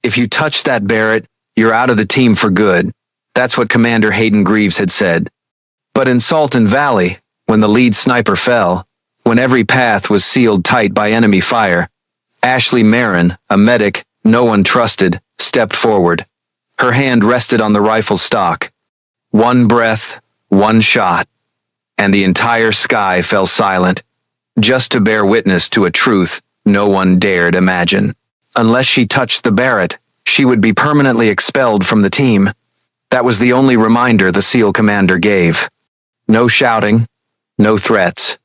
If you touch that Barrett, you're out of the team for good. That's what Commander Hayden Greaves had said. But in Salton Valley, when the lead sniper fell, when every path was sealed tight by enemy fire, Ashley Marin, a medic no one trusted, stepped forward. Her hand rested on the rifle stock. One breath, one shot, and the entire sky fell silent, just to bear witness to a truth no one dared imagine. Unless she touched the Barrett, she would be permanently expelled from the team. That was the only reminder the SEAL commander gave. No shouting, no threats.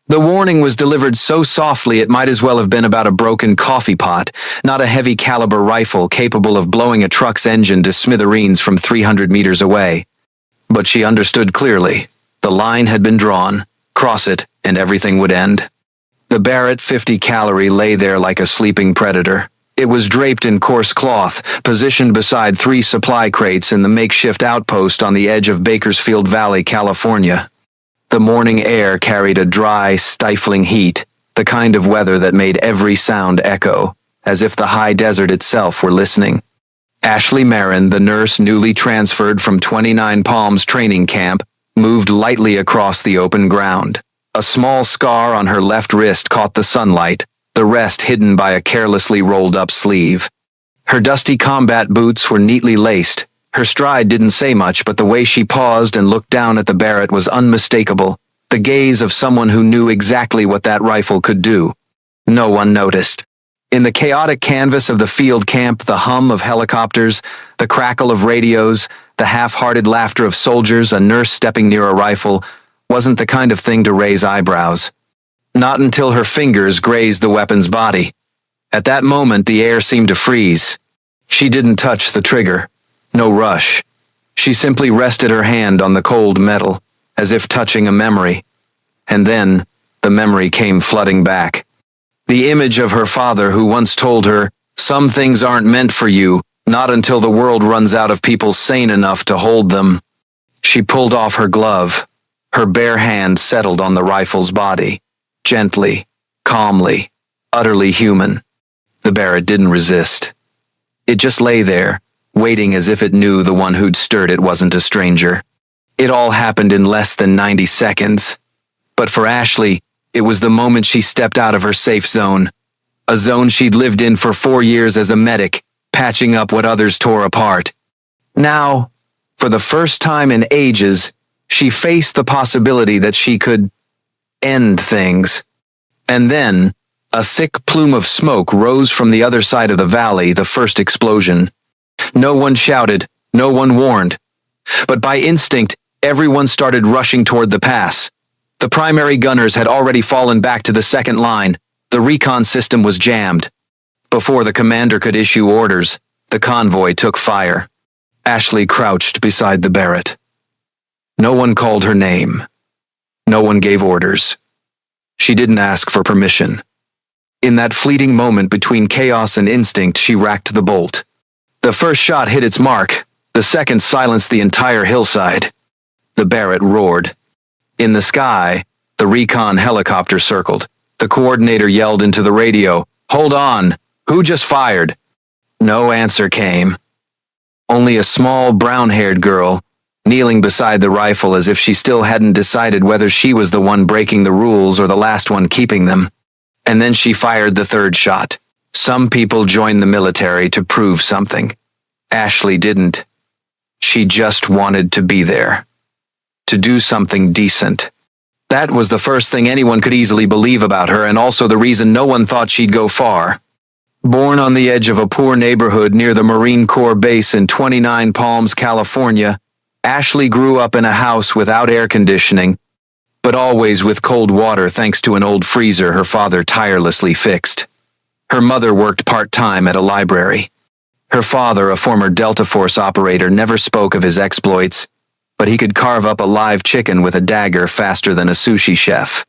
The warning was delivered so softly it might as well have been about a broken coffee pot, not a heavy caliber rifle capable of blowing a truck's engine to smithereens from 300 meters away. But she understood clearly. The line had been drawn. Cross it, and everything would end. The Barrett 50 calorie lay there like a sleeping predator. It was draped in coarse cloth, positioned beside 3 supply crates in the makeshift outpost on the edge of Bakersfield Valley, California. The morning air carried a dry, stifling heat, the kind of weather that made every sound echo, as if the high desert itself were listening. Ashley Marin, the nurse newly transferred from 29 Palms training camp, moved lightly across the open ground. A small scar on her left wrist caught the sunlight, the rest hidden by a carelessly rolled-up sleeve. Her dusty combat boots were neatly laced. Her stride didn't say much, but the way she paused and looked down at the Barrett was unmistakable, the gaze of someone who knew exactly what that rifle could do. No one noticed. In the chaotic canvas of the field camp, the hum of helicopters, the crackle of radios, the half-hearted laughter of soldiers, a nurse stepping near a rifle, wasn't the kind of thing to raise eyebrows. Not until her fingers grazed the weapon's body. At that moment, the air seemed to freeze. She didn't touch the trigger. No rush. She simply rested her hand on the cold metal, as if touching a memory. And then, the memory came flooding back. The image of her father who once told her, "Some things aren't meant for you, not until the world runs out of people sane enough to hold them." She pulled off her glove. Her bare hand settled on the rifle's body. Gently, calmly, utterly human. The Barrett didn't resist. It just lay there, waiting as if it knew the one who'd stirred it wasn't a stranger. It all happened in less than 90 seconds. But for Ashley, it was the moment she stepped out of her safe zone. A zone she'd lived in for 4 years as a medic, patching up what others tore apart. Now, for the first time in ages, she faced the possibility that she could end things. And then, a thick plume of smoke rose from the other side of the valley, the first explosion. No one shouted, no one warned. But by instinct, everyone started rushing toward the pass. The primary gunners had already fallen back to the second line. The recon system was jammed. Before the commander could issue orders, the convoy took fire. Ashley crouched beside the Barrett. No one called her name. No one gave orders. She didn't ask for permission. In that fleeting moment between chaos and instinct, she racked the bolt. The first shot hit its mark. The second silenced the entire hillside. The Barrett roared. In the sky, the recon helicopter circled. The coordinator yelled into the radio, "Hold on! Who just fired?" No answer came. Only a small, brown-haired girl, kneeling beside the rifle as if she still hadn't decided whether she was the one breaking the rules or the last one keeping them. And then she fired the third shot. Some people join the military to prove something. Ashley didn't. She just wanted to be there. To do something decent. That was the first thing anyone could easily believe about her, and also the reason no one thought she'd go far. Born on the edge of a poor neighborhood near the Marine Corps base in 29 Palms, California, Ashley grew up in a house without air conditioning, but always with cold water thanks to an old freezer her father tirelessly fixed. Her mother worked part-time at a library. Her father, a former Delta Force operator, never spoke of his exploits, but he could carve up a live chicken with a dagger faster than a sushi chef.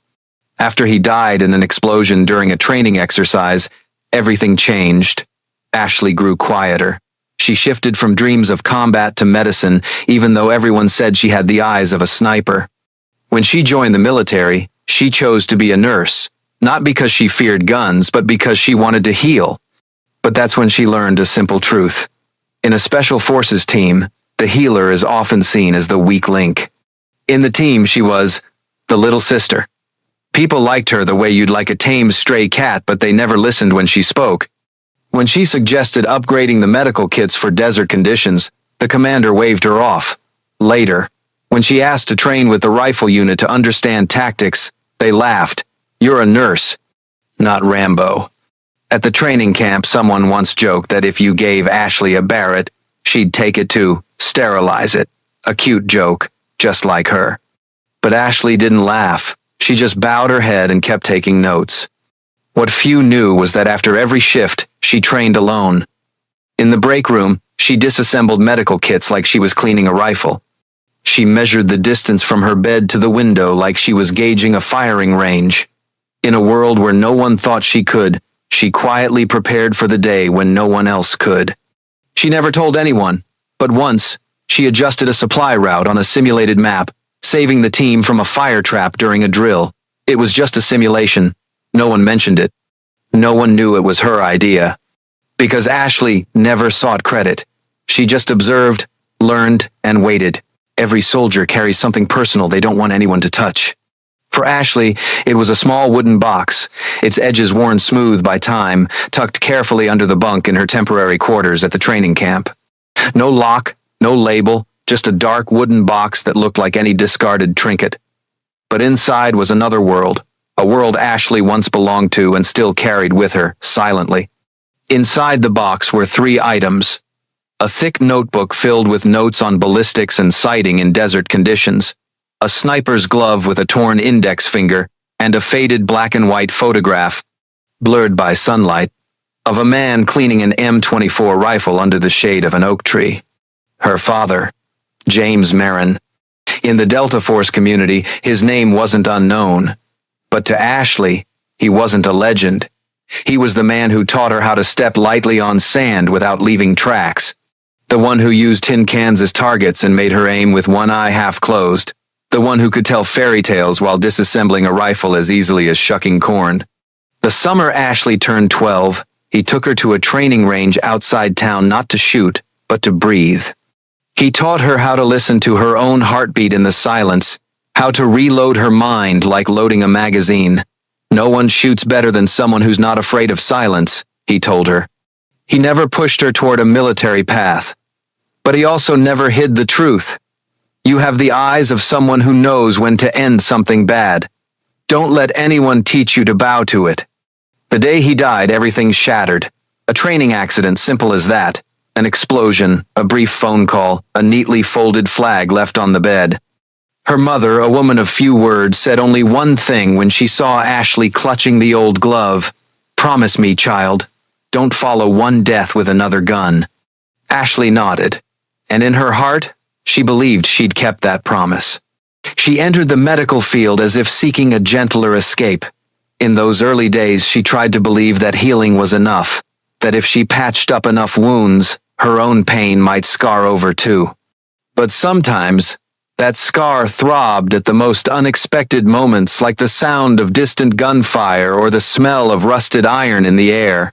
After he died in an explosion during a training exercise, everything changed. Ashley grew quieter. She shifted from dreams of combat to medicine, even though everyone said she had the eyes of a sniper. When she joined the military, she chose to be a nurse, not because she feared guns, but because she wanted to heal. But that's when she learned a simple truth. In a special forces team, the healer is often seen as the weak link. In the team, she was the little sister. People liked her the way you'd like a tame stray cat, but they never listened when she spoke. When she suggested upgrading the medical kits for desert conditions, the commander waved her off. Later, when she asked to train with the rifle unit to understand tactics, they laughed. "You're a nurse, not Rambo." At the training camp, someone once joked that if you gave Ashley a Barrett, she'd take it to sterilize it. A cute joke, just like her. But Ashley didn't laugh. She just bowed her head and kept taking notes. What few knew was that after every shift, she trained alone. In the break room, she disassembled medical kits like she was cleaning a rifle. She measured the distance from her bed to the window like she was gauging a firing range. In a world where no one thought she could, she quietly prepared for the day when no one else could. She never told anyone, but once, she adjusted a supply route on a simulated map, saving the team from a fire trap during a drill. It was just a simulation. No one mentioned it. No one knew it was her idea. Because Ashley never sought credit. She just observed, learned, and waited. Every soldier carries something personal they don't want anyone to touch. For Ashley, it was a small wooden box, its edges worn smooth by time, tucked carefully under the bunk in her temporary quarters at the training camp. No lock, no label, just a dark wooden box that looked like any discarded trinket. But inside was another world, a world Ashley once belonged to and still carried with her, silently. Inside the box were 3 items. A thick notebook filled with notes on ballistics and sighting in desert conditions, a sniper's glove with a torn index finger, and a faded black and white photograph, blurred by sunlight, of a man cleaning an M24 rifle under the shade of an oak tree. Her father, James Merrin. In the Delta Force community, his name wasn't unknown. But to Ashley, he wasn't a legend. He was the man who taught her how to step lightly on sand without leaving tracks. The one who used tin cans as targets and made her aim with one eye half closed. The one who could tell fairy tales while disassembling a rifle as easily as shucking corn. The summer Ashley turned 12, he took her to a training range outside town not to shoot, but to breathe. He taught her how to listen to her own heartbeat in the silence, how to reload her mind like loading a magazine. No one shoots better than someone who's not afraid of silence, he told her. He never pushed her toward a military path. But he also never hid the truth. You have the eyes of someone who knows when to end something bad. Don't let anyone teach you to bow to it. The day he died, everything shattered. A training accident, simple as that. An explosion, a brief phone call, a neatly folded flag left on the bed. Her mother, a woman of few words, said only one thing when she saw Ashley clutching the old glove. "Promise me, child. Don't follow one death with another gun." Ashley nodded, and in her heart, she believed she'd kept that promise. She entered the medical field as if seeking a gentler escape. In those early days, she tried to believe that healing was enough, that if she patched up enough wounds, her own pain might scar over too. But sometimes, that scar throbbed at the most unexpected moments, like the sound of distant gunfire or the smell of rusted iron in the air.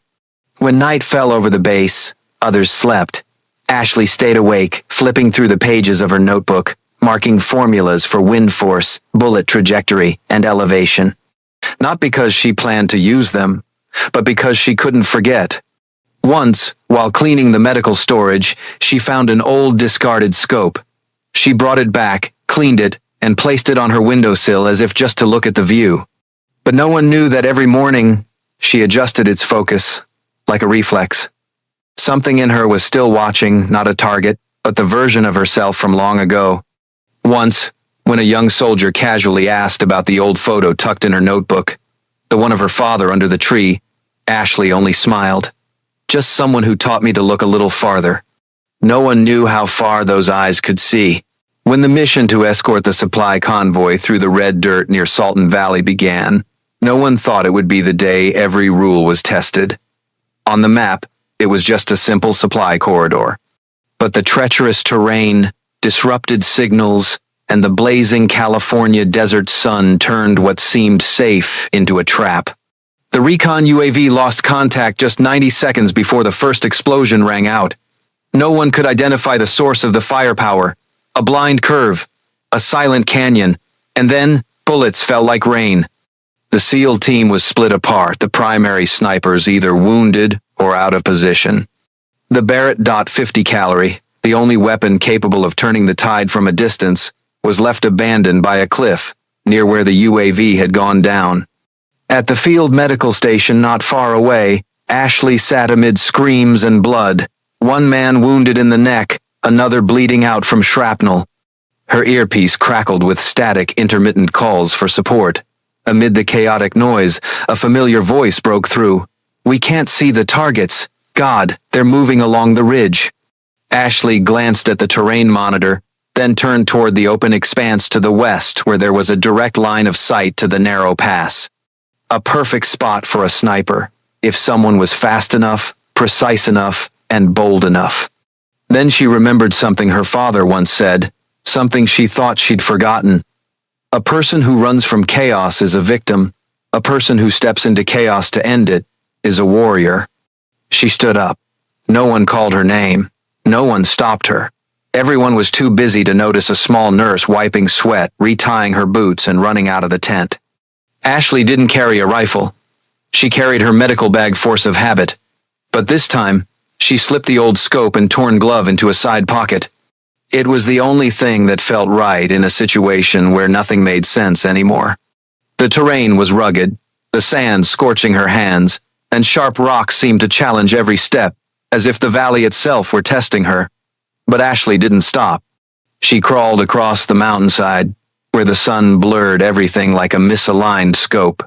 When night fell over the base, others slept. Ashley stayed awake, flipping through the pages of her notebook, marking formulas for wind force, bullet trajectory, and elevation. Not because she planned to use them, but because she couldn't forget. Once, while cleaning the medical storage, she found an old discarded scope. She brought it back, cleaned it, and placed it on her windowsill as if just to look at the view. But no one knew that every morning, she adjusted its focus, like a reflex. Something in her was still watching, not a target, but the version of herself from long ago. Once, when a young soldier casually asked about the old photo tucked in her notebook, the one of her father under the tree, Ashley only smiled. Just someone who taught me to look a little farther. No one knew how far those eyes could see. When the mission to escort the supply convoy through the red dirt near Salton Valley began, no one thought it would be the day every rule was tested. On the map, it was just a simple supply corridor. But the treacherous terrain, disrupted signals, and the blazing California desert sun turned what seemed safe into a trap. The recon UAV lost contact just 90 seconds before the first explosion rang out. No one could identify the source of the firepower. A blind curve, a silent canyon, and then bullets fell like rain. The SEAL team was split apart, the primary snipers either wounded or out of position. The Barrett .50 calorie, the only weapon capable of turning the tide from a distance, was left abandoned by a cliff near where the UAV had gone down. At the field medical station not far away, Ashley sat amid screams and blood, one man wounded in the neck, another bleeding out from shrapnel. Her earpiece crackled with static, intermittent calls for support. Amid the chaotic noise, a familiar voice broke through. "We can't see the targets. God, they're moving along the ridge." Ashley glanced at the terrain monitor, then turned toward the open expanse to the west where there was a direct line of sight to the narrow pass. A perfect spot for a sniper, if someone was fast enough, precise enough, and bold enough. Then she remembered something her father once said, something she thought she'd forgotten. A person who runs from chaos is a victim. A person who steps into chaos to end it is a warrior. She stood up. No one called her name. No one stopped her. Everyone was too busy to notice a small nurse wiping sweat, retying her boots, and running out of the tent. Ashley didn't carry a rifle. She carried her medical bag, force of habit. But this time, she slipped the old scope and torn glove into a side pocket. It was the only thing that felt right in a situation where nothing made sense anymore. The terrain was rugged, the sand scorching her hands, and sharp rocks seemed to challenge every step, as if the valley itself were testing her. But Ashley didn't stop. She crawled across the mountainside, where the sun blurred everything like a misaligned scope.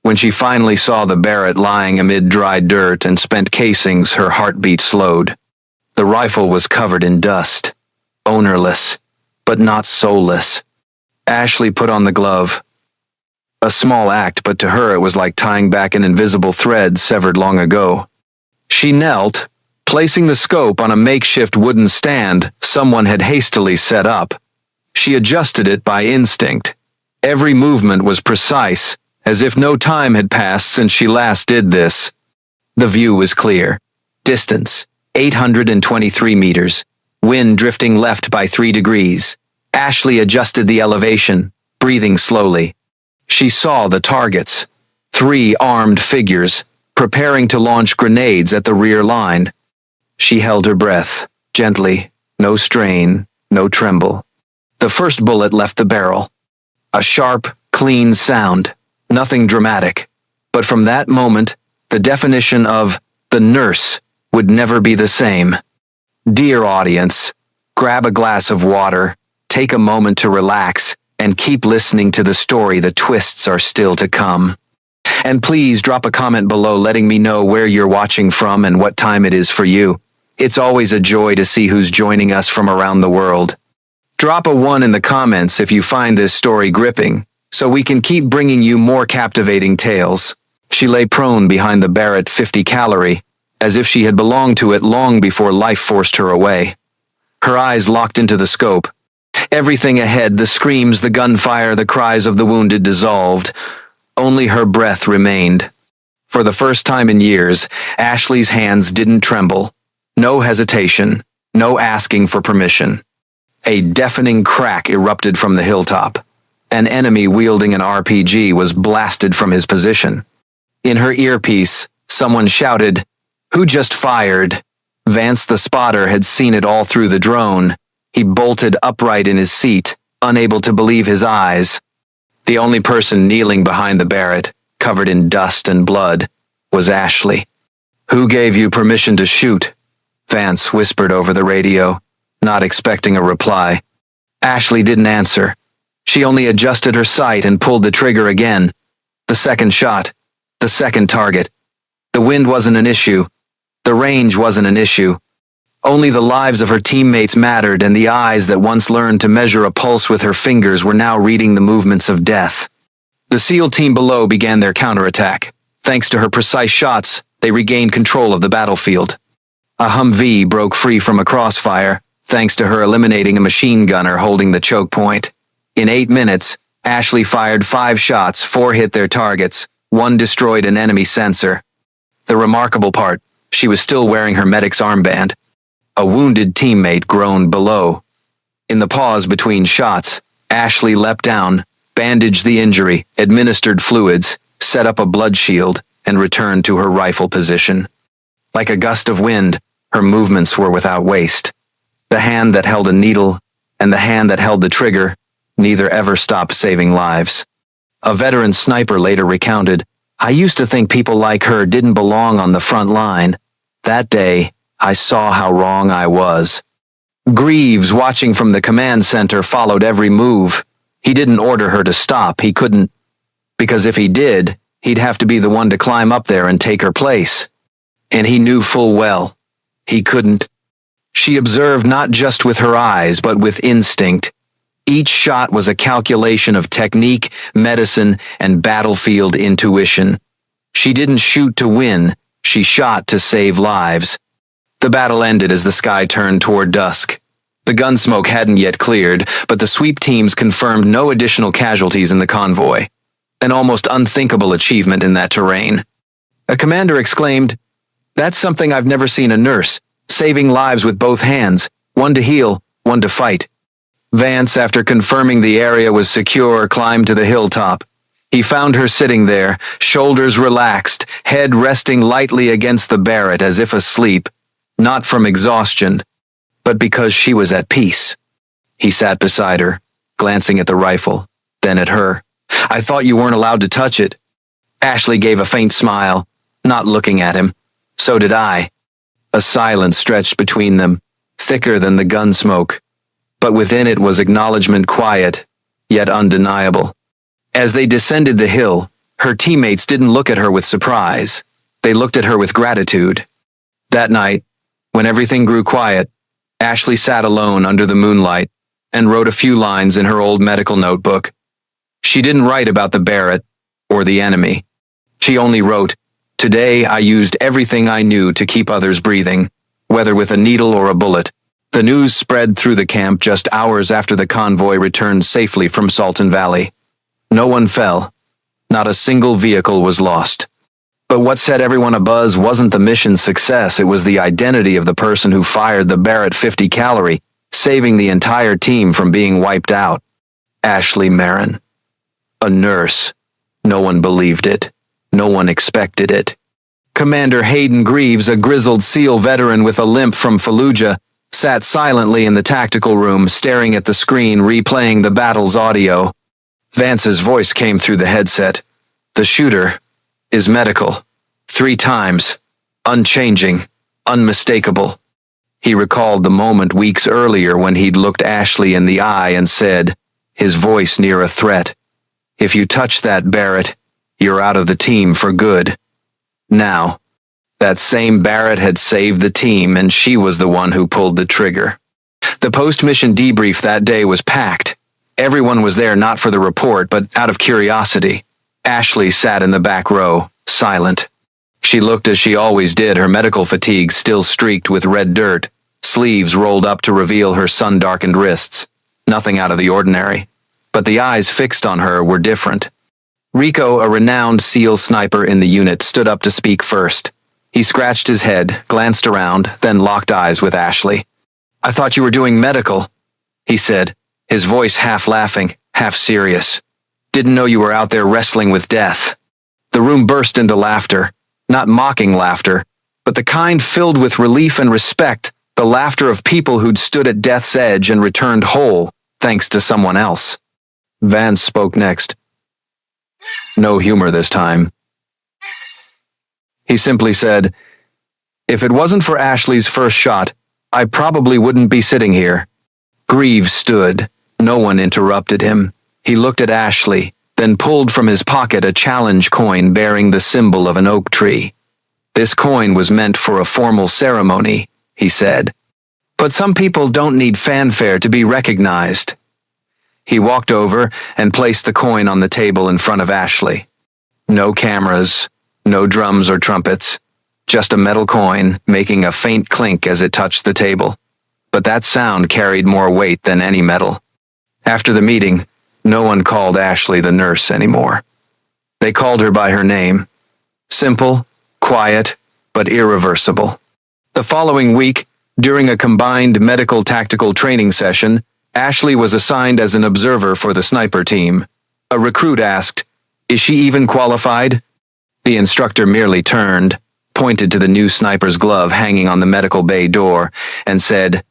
When she finally saw the Barrett lying amid dry dirt and spent casings, her heartbeat slowed. The rifle was covered in dust, ownerless, but not soulless. Ashley put on the glove. A small act, but to her it was like tying back an invisible thread severed long ago. She knelt, placing the scope on a makeshift wooden stand someone had hastily set up. She adjusted it by instinct. Every movement was precise, as if no time had passed since she last did this. The view was clear. Distance, 823 meters. Wind drifting left by 3 degrees. Ashley adjusted the elevation, breathing slowly. She saw the targets. 3 armed figures, preparing to launch grenades at the rear line. She held her breath, gently, no strain, no tremble. The first bullet left the barrel. A sharp, clean sound, nothing dramatic. But from that moment, the definition of the nurse would never be the same. Dear audience, grab a glass of water, take a moment to relax, and keep listening to the story. The twists are still to come. And please drop a comment below letting me know where you're watching from and what time it is for you. It's always a joy to see who's joining us from around the world. Drop a 1 in the comments if you find this story gripping, so we can keep bringing you more captivating tales. She lay prone behind the Barrett .50 calorie, as if she had belonged to it long before life forced her away. Her eyes locked into the scope. Everything ahead, the screams, the gunfire, the cries of the wounded dissolved. Only her breath remained. For the first time in years, Ashley's hands didn't tremble. No hesitation, no asking for permission. A deafening crack erupted from the hilltop. An enemy wielding an RPG was blasted from his position. In her earpiece, someone shouted, "Who just fired?" Vance the spotter had seen it all through the drone. He bolted upright in his seat, unable to believe his eyes. The only person kneeling behind the Barrett, covered in dust and blood, was Ashley. "Who gave you permission to shoot?" Vance whispered over the radio, not expecting a reply. Ashley didn't answer. She only adjusted her sight and pulled the trigger again. The second shot. The second target. The wind wasn't an issue. The range wasn't an issue. Only the lives of her teammates mattered, and the eyes that once learned to measure a pulse with her fingers were now reading the movements of death. The SEAL team below began their counterattack. Thanks to her precise shots, they regained control of the battlefield. A Humvee broke free from a crossfire, thanks to her eliminating a machine gunner holding the choke point. In 8 minutes, Ashley fired 5 shots, 4 hit their targets, One destroyed an enemy sensor. The remarkable part, she was still wearing her medic's armband. A wounded teammate groaned below. In the pause between shots, Ashley leapt down, bandaged the injury, administered fluids, set up a blood shield, and returned to her rifle position. Like a gust of wind, her movements were without waste. The hand that held a needle and the hand that held the trigger, neither ever stopped saving lives. A veteran sniper later recounted, "I used to think people like her didn't belong on the front line. That day, I saw how wrong I was." Greaves, watching from the command center, followed every move. He didn't order her to stop. He couldn't. Because if he did, he'd have to be the one to climb up there and take her place. And he knew full well he couldn't. She observed not just with her eyes, but with instinct. Each shot was a calculation of technique, medicine, and battlefield intuition. She didn't shoot to win, she shot to save lives. The battle ended as the sky turned toward dusk. The gun smoke hadn't yet cleared, but the sweep teams confirmed no additional casualties in the convoy. An almost unthinkable achievement in that terrain. A commander exclaimed, "That's something I've never seen a nurse, saving lives with both hands, one to heal, one to fight." Vance, after confirming the area was secure, climbed to the hilltop. He found her sitting there, shoulders relaxed, head resting lightly against the Barrett as if asleep, not from exhaustion, but because she was at peace. He sat beside her, glancing at the rifle, then at her. "I thought you weren't allowed to touch it." Ashley gave a faint smile, not looking at him. "So did I." A silence stretched between them, thicker than the gun smoke, but within it was acknowledgement, quiet, yet undeniable. As they descended the hill, her teammates didn't look at her with surprise. They looked at her with gratitude. That night, when everything grew quiet, Ashley sat alone under the moonlight and wrote a few lines in her old medical notebook. She didn't write about the Barrett or the enemy. She only wrote, "Today I used everything I knew to keep others breathing, whether with a needle or a bullet." The news spread through the camp just hours after the convoy returned safely from Salton Valley. No one fell. Not a single vehicle was lost. But what set everyone abuzz wasn't the mission's success, it was the identity of the person who fired the Barrett 50 caliber, saving the entire team from being wiped out. Ashley Marin. A nurse. No one believed it. No one expected it. Commander Hayden Greaves, a grizzled SEAL veteran with a limp from Fallujah, sat silently in the tactical room, staring at the screen replaying the battle's audio. Vance's voice came through the headset. "The shooter is medical. 3 times. Unchanging. Unmistakable." He recalled the moment weeks earlier when he'd looked Ashley in the eye and said, his voice near a threat, "If you touch that Barrett, you're out of the team for good." Now, that same Barrett had saved the team, and she was the one who pulled the trigger. The post-mission debrief that day was packed. Everyone was there not for the report, but out of curiosity. Ashley sat in the back row, silent. She looked as she always did, her medical fatigue still streaked with red dirt, sleeves rolled up to reveal her sun-darkened wrists. Nothing out of the ordinary. But the eyes fixed on her were different. Rico, a renowned SEAL sniper in the unit, stood up to speak first. He scratched his head, glanced around, then locked eyes with Ashley. "I thought you were doing medical," he said, his voice half laughing, half serious. "Didn't know you were out there wrestling with death." The room burst into laughter, not mocking laughter, but the kind filled with relief and respect, the laughter of people who'd stood at death's edge and returned whole, thanks to someone else. Vance spoke next. No humor this time. He simply said, "If it wasn't for Ashley's first shot, I probably wouldn't be sitting here." Greaves stood. No one interrupted him. He looked at Ashley, then pulled from his pocket a challenge coin bearing the symbol of an oak tree. "This coin was meant for a formal ceremony," he said. "But some people don't need fanfare to be recognized." He walked over and placed the coin on the table in front of Ashley. No cameras, no drums or trumpets, just a metal coin making a faint clink as it touched the table. But that sound carried more weight than any metal. After the meeting, no one called Ashley the nurse anymore. They called her by her name. Simple, quiet, but irreversible. The following week, during a combined medical tactical training session, Ashley was assigned as an observer for the sniper team. A recruit asked, "Is she even qualified?" The instructor merely turned, pointed to the new sniper's glove hanging on the medical bay door, and said,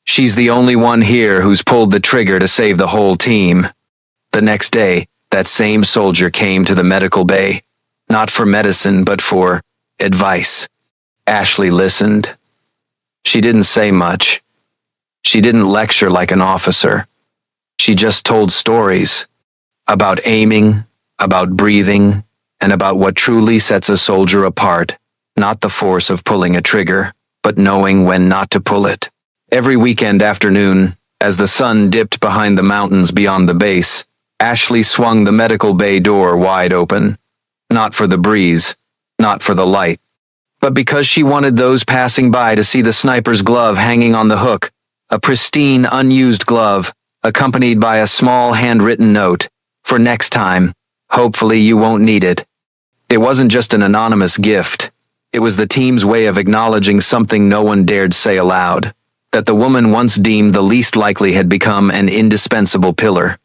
"She's the only one here who's pulled the trigger to save the whole team." The next day, that same soldier came to the medical bay, not for medicine but for advice. Ashley listened. She didn't say much. She didn't lecture like an officer. She just told stories about aiming, about breathing, and about what truly sets a soldier apart, not the force of pulling a trigger, but knowing when not to pull it. Every weekend afternoon, as the sun dipped behind the mountains beyond the base, Ashley swung the medical bay door wide open. Not for the breeze, not for the light, but because she wanted those passing by to see the sniper's glove hanging on the hook, a pristine, unused glove, accompanied by a small handwritten note. "For next time, hopefully you won't need it." It wasn't just an anonymous gift. It was the team's way of acknowledging something no one dared say aloud, that the woman once deemed the least likely had become an indispensable pillar.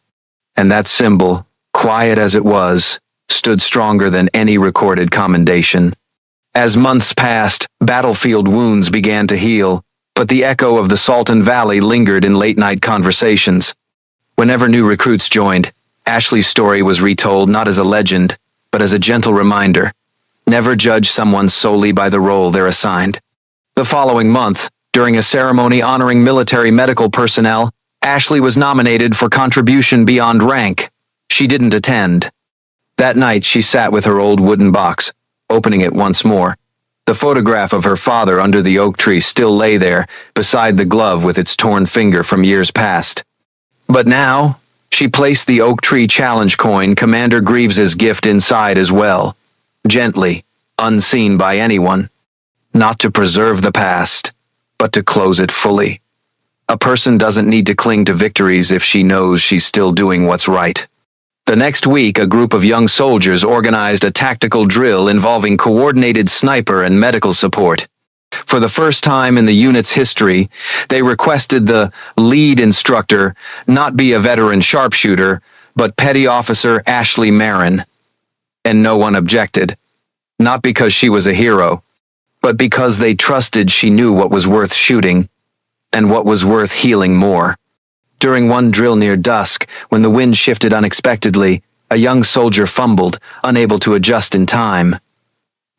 And that symbol, quiet as it was, stood stronger than any recorded commendation. As months passed, battlefield wounds began to heal, but the echo of the Salton Valley lingered in late-night conversations. Whenever new recruits joined, Ashley's story was retold not as a legend, but as a gentle reminder. Never judge someone solely by the role they're assigned. The following month, during a ceremony honoring military medical personnel, Ashley was nominated for contribution beyond rank. She didn't attend. That night, she sat with her old wooden box, opening it once more. The photograph of her father under the oak tree still lay there, beside the glove with its torn finger from years past. But now, she placed the oak tree challenge coin, Commander Greaves's gift, inside as well, gently, unseen by anyone. Not to preserve the past, but to close it fully. A person doesn't need to cling to victories if she knows she's still doing what's right. The next week, a group of young soldiers organized a tactical drill involving coordinated sniper and medical support. For the first time in the unit's history, they requested the lead instructor not be a veteran sharpshooter, but Petty Officer Ashley Marin. And no one objected. Not because she was a hero, but because they trusted she knew what was worth shooting, and what was worth healing more. During one drill near dusk, when the wind shifted unexpectedly, a young soldier fumbled, unable to adjust in time.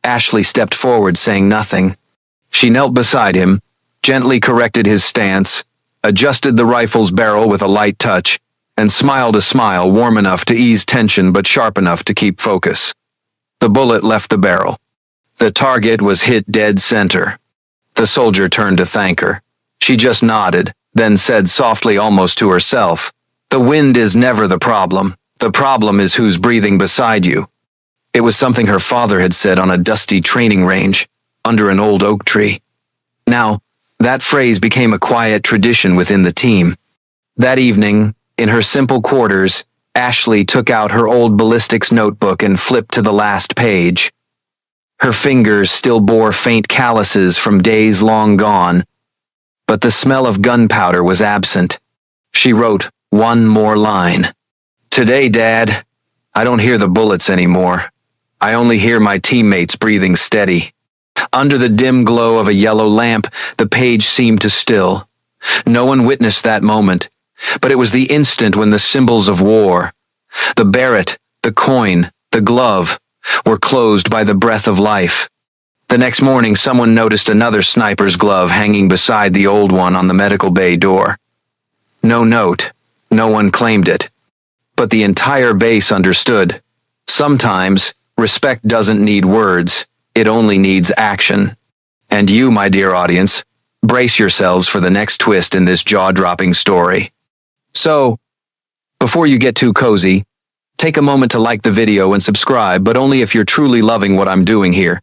Ashley stepped forward, saying nothing. She knelt beside him, gently corrected his stance, adjusted the rifle's barrel with a light touch, and smiled a smile warm enough to ease tension but sharp enough to keep focus. The bullet left the barrel. The target was hit dead center. The soldier turned to thank her. She just nodded, then said softly, almost to herself, "The wind is never the problem. The problem is who's breathing beside you." It was something her father had said on a dusty training range, under an old oak tree. Now, that phrase became a quiet tradition within the team. That evening, in her simple quarters, Ashley took out her old ballistics notebook and flipped to the last page. Her fingers still bore faint calluses from days long gone, but the smell of gunpowder was absent. She wrote one more line. "Today, Dad, I don't hear the bullets anymore. I only hear my teammates breathing steady." Under the dim glow of a yellow lamp, the page seemed to still. No one witnessed that moment, but it was the instant when the symbols of war, the beret, the coin, the glove, were closed by the breath of life. The next morning, someone noticed another sniper's glove hanging beside the old one on the medical bay door. No note, no one claimed it. But the entire base understood. Sometimes, respect doesn't need words, it only needs action. And you, my dear audience, brace yourselves for the next twist in this jaw-dropping story. So, before you get too cozy, take a moment to like the video and subscribe, but only if you're truly loving what I'm doing here.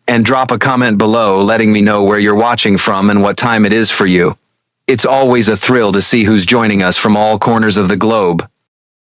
And drop a comment below letting me know where you're watching from and what time it is for you. It's always a thrill to see who's joining us from all corners of the globe.